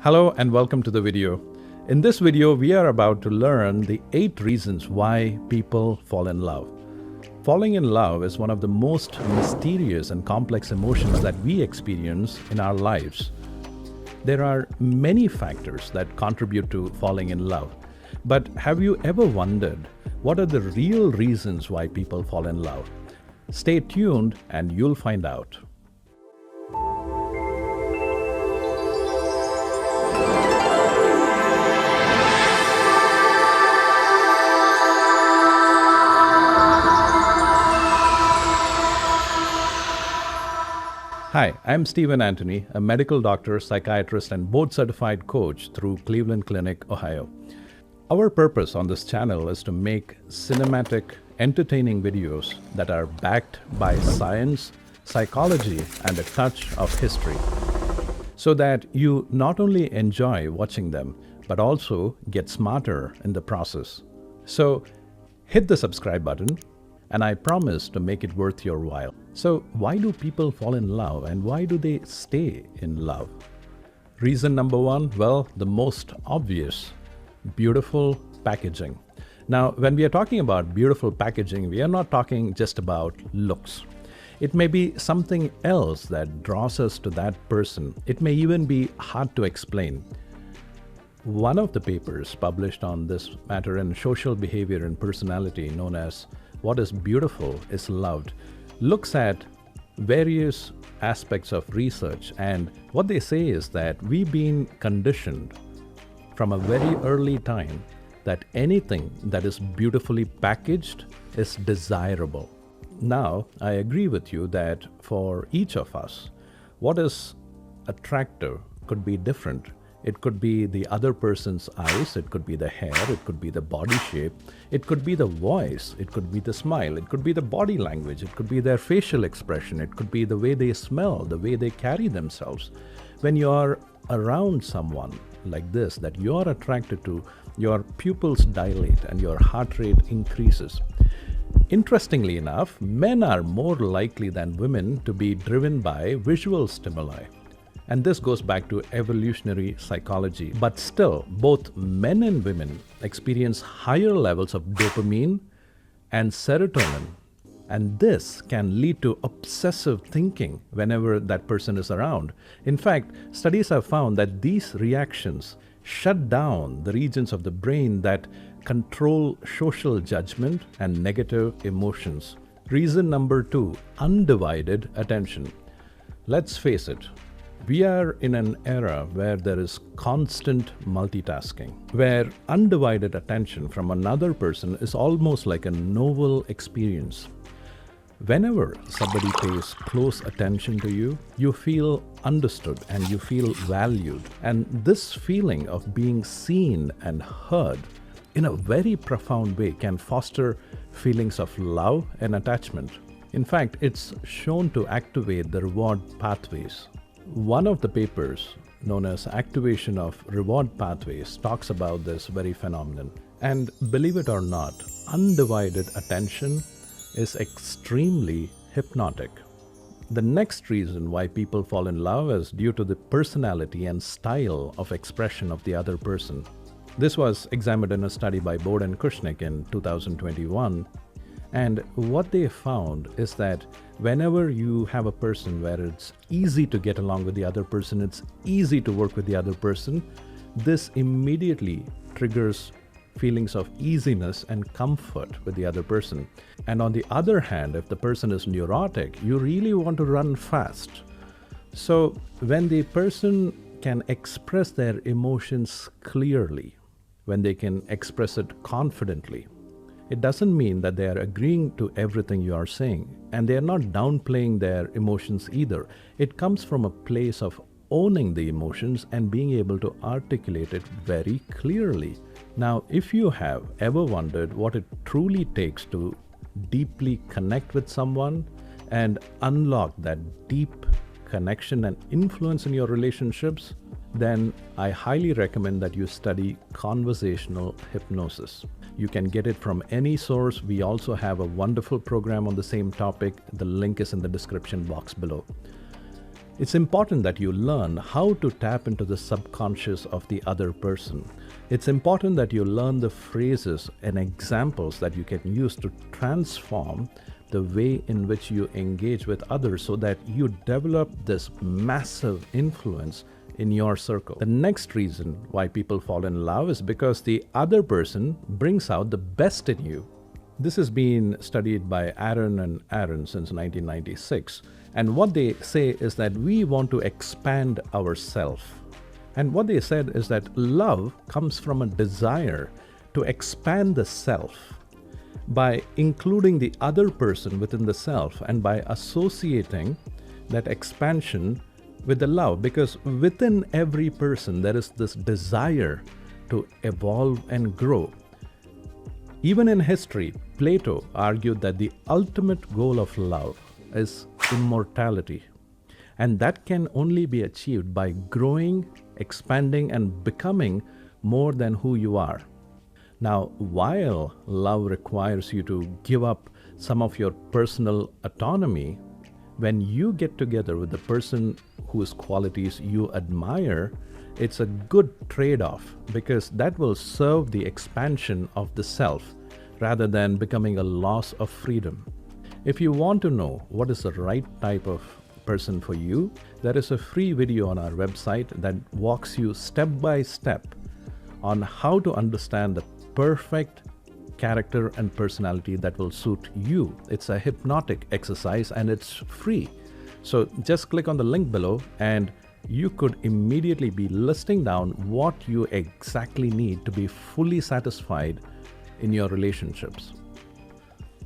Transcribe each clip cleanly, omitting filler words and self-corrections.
Hello and welcome to the video. In this video, we are about to learn the 8 reasons why people fall in love. Falling in love is one of the most mysterious and complex emotions that we experience in our lives. There are many factors that contribute to falling in love. But have you ever wondered what are the real reasons why people fall in love? Stay tuned and you'll find out. Hi, I'm Stephen Antony, a medical doctor, psychiatrist, and board-certified coach through Cleveland Clinic, Ohio. Our purpose on this channel is to make cinematic, entertaining videos that are backed by science, psychology, and a touch of history, so that you not only enjoy watching them, but also get smarter in the process. So hit the subscribe button, and I promise to make it worth your while. So why do people fall in love and why do they stay in love? Reason number 1, well, the most obvious, beautiful packaging. Now, when we are talking about beautiful packaging, we are not talking just about looks. It may be something else that draws us to that person. It may even be hard to explain. One of the papers published on this matter in Social Behavior and Personality, known as What is Beautiful is Loved, looks at various aspects of research, and what they say is that we've been conditioned from a very early time that anything that is beautifully packaged is desirable. Now, I agree with you that for each of us, what is attractive could be different. It could be the other person's eyes, it could be the hair, it could be the body shape, it could be the voice, it could be the smile, it could be the body language, it could be their facial expression, it could be the way they smell, the way they carry themselves. When you are around someone like this that you are attracted to, your pupils dilate and your heart rate increases. Interestingly enough, men are more likely than women to be driven by visual stimuli. And this goes back to evolutionary psychology. But still, both men and women experience higher levels of dopamine and serotonin. And this can lead to obsessive thinking whenever that person is around. In fact, studies have found that these reactions shut down the regions of the brain that control social judgment and negative emotions. Reason number 2, undivided attention. Let's face it. We are in an era where there is constant multitasking, where undivided attention from another person is almost like a novel experience. Whenever somebody pays close attention to you, you feel understood and you feel valued. And this feeling of being seen and heard in a very profound way can foster feelings of love and attachment. In fact, it's shown to activate the reward pathways. One of the papers, known as Activation of Reward Pathways, talks about this very phenomenon. And believe it or not, undivided attention is extremely hypnotic. The next reason why people fall in love is due to the personality and style of expression of the other person. This was examined in a study by Bode and Kushnick in 2021. And what they found is that whenever you have a person where it's easy to get along with the other person, it's easy to work with the other person, this immediately triggers feelings of easiness and comfort with the other person. And on the other hand, if the person is neurotic, you really want to run fast. So when the person can express their emotions clearly, when they can express it confidently, it doesn't mean that they are agreeing to everything you are saying, and they are not downplaying their emotions either. It comes from a place of owning the emotions and being able to articulate it very clearly. Now, if you have ever wondered what it truly takes to deeply connect with someone and unlock that deep connection and influence in your relationships, then I highly recommend that you study conversational hypnosis. You can get it from any source. We also have a wonderful program on the same topic. The link is in the description box below. It's important that you learn how to tap into the subconscious of the other person. It's important that you learn the phrases and examples that you can use to transform the way in which you engage with others so that you develop this massive influence in your circle. The next reason why people fall in love is because the other person brings out the best in you. This has been studied by Aaron and Aaron since 1996. And what they say is that we want to expand ourselves. And what they said is that love comes from a desire to expand the self by including the other person within the self and by associating that expansion with the love. Because within every person, there is this desire to evolve and grow. Even in history, Plato argued that the ultimate goal of love is immortality. And that can only be achieved by growing, expanding, and becoming more than who you are. Now, while love requires you to give up some of your personal autonomy, when you get together with the person whose qualities you admire, it's a good trade-off because that will serve the expansion of the self rather than becoming a loss of freedom. If you want to know what is the right type of person for you, there is a free video on our website that walks you step by step on how to understand the perfect character and personality that will suit you. It's a hypnotic exercise and it's free. So just click on the link below and you could immediately be listing down what you exactly need to be fully satisfied in your relationships.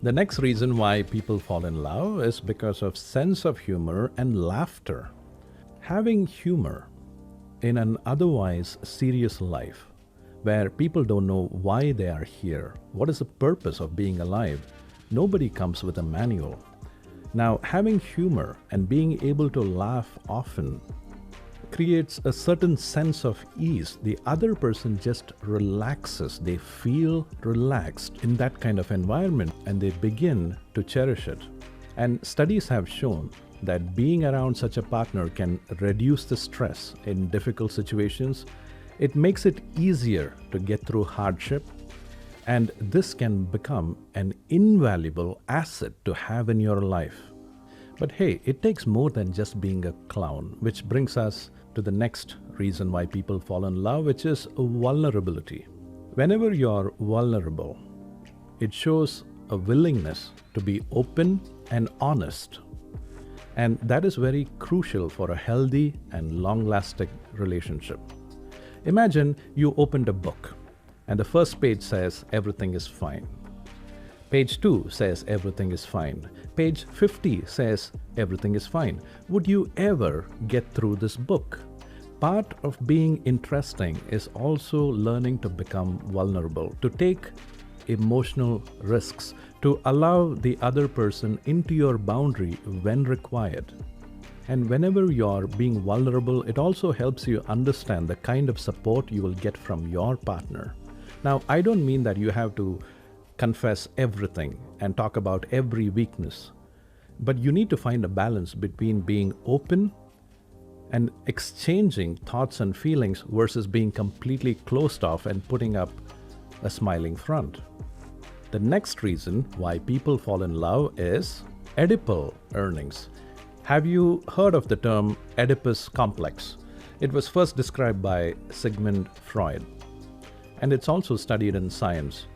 The next reason why people fall in love is because of sense of humor and laughter. Having humor in an otherwise serious life where people don't know why they are here, what is the purpose of being alive, nobody comes with a manual. Now, having humor and being able to laugh often creates a certain sense of ease. The other person just relaxes. They feel relaxed in that kind of environment and they begin to cherish it. And studies have shown that being around such a partner can reduce the stress in difficult situations. It makes it easier to get through hardship, and this can become an invaluable asset to have in your life. But hey, it takes more than just being a clown, which brings us to the next reason why people fall in love, which is vulnerability. Whenever you're vulnerable, it shows a willingness to be open and honest. And that is very crucial for a healthy and long-lasting relationship. Imagine you opened a book and the first page says everything is fine. Page 2 says everything is fine. Page 50 says everything is fine. Would you ever get through this book? Part of being interesting is also learning to become vulnerable, to take emotional risks, to allow the other person into your boundary when required. And whenever you're being vulnerable, it also helps you understand the kind of support you will get from your partner. Now, I don't mean that you have to confess everything and talk about every weakness, but you need to find a balance between being open and exchanging thoughts and feelings versus being completely closed off and putting up a smiling front. The next reason why people fall in love is Oedipal earnings. Have you heard of the term Oedipus complex? It was first described by Sigmund Freud, and it's also studied in science.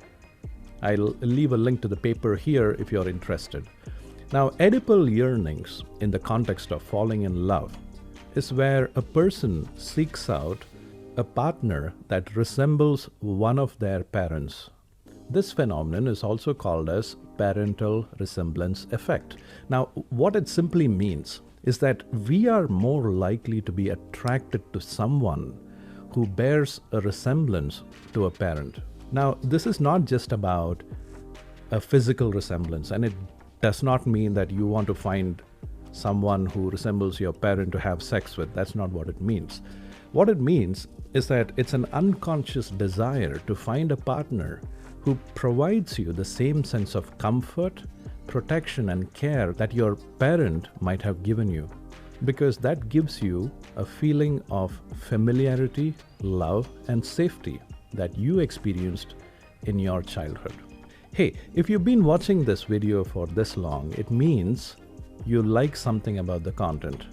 I'll leave a link to the paper here if you're interested. Now, Oedipal yearnings in the context of falling in love is where a person seeks out a partner that resembles one of their parents. This phenomenon is also called as parental resemblance effect. Now, what it simply means is that we are more likely to be attracted to someone who bears a resemblance to a parent. Now, this is not just about a physical resemblance, and it does not mean that you want to find someone who resembles your parent to have sex with. That's not what it means. What it means is that it's an unconscious desire to find a partner who provides you the same sense of comfort, protection, and care that your parent might have given you. because that gives you a feeling of familiarity, love, and safety that you experienced in your childhood. Hey, if you've been watching this video for this long, it means you like something about the content.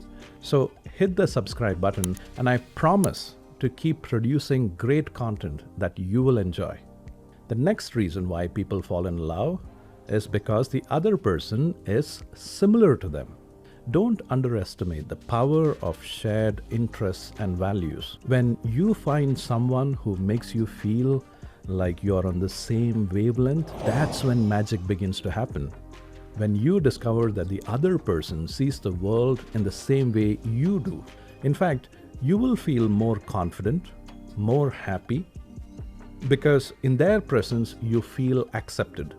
So hit the subscribe button, and I promise to keep producing great content that you will enjoy. The next reason why people fall in love is because the other person is similar to them. Don't underestimate the power of shared interests and values. When you find someone who makes you feel like you're on the same wavelength, that's when magic begins to happen. When you discover that the other person sees the world in the same way you do. In fact, you will feel more confident, more happy, because in their presence you feel accepted.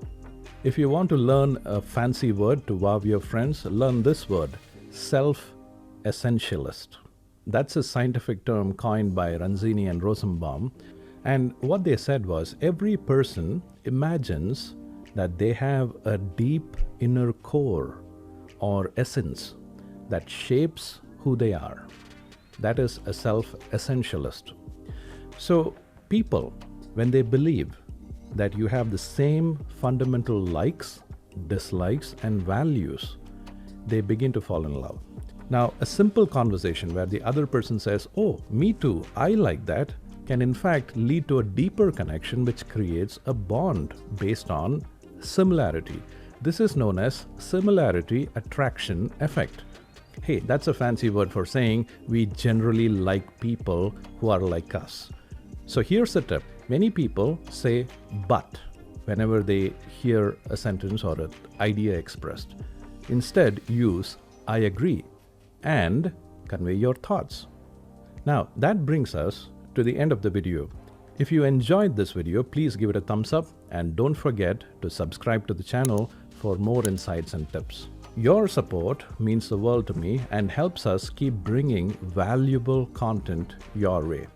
If you want to learn a fancy word to wow your friends, learn this word, self-essentialist. That's a scientific term coined by Ranzini and Rosenbaum. And what they said was, every person imagines that they have a deep inner core or essence that shapes who they are. That is a self-essentialist. So people, when they believe that you have the same fundamental likes, dislikes, and values, they begin to fall in love. Now, a simple conversation where the other person says, "Oh, me too, I like that," can in fact lead to a deeper connection which creates a bond based on similarity. This is known as similarity attraction effect. Hey, that's a fancy word for saying we generally like people who are like us. So here's the tip. Many people say "but" whenever they hear a sentence or an idea expressed. Instead, use "I agree" and convey your thoughts. Now, that brings us to the end of the video. If you enjoyed this video, please give it a thumbs up and don't forget to subscribe to the channel for more insights and tips. Your support means the world to me and helps us keep bringing valuable content your way.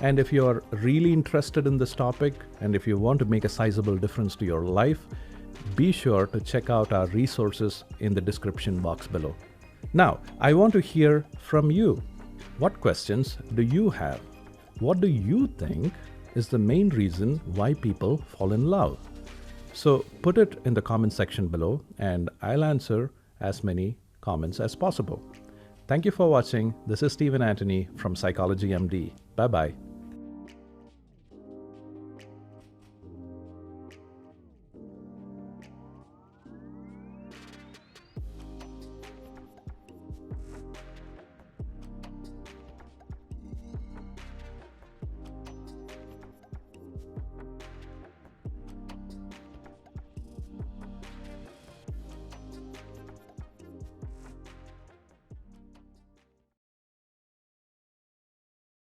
And if you're really interested in this topic, and if you want to make a sizable difference to your life, be sure to check out our resources in the description box below. Now, I want to hear from you. What questions do you have? What do you think is the main reason why people fall in love? So put it in the comment section below, and I'll answer as many comments as possible. Thank you for watching. This is Stephen Antony from PsychologyMD. Bye-bye.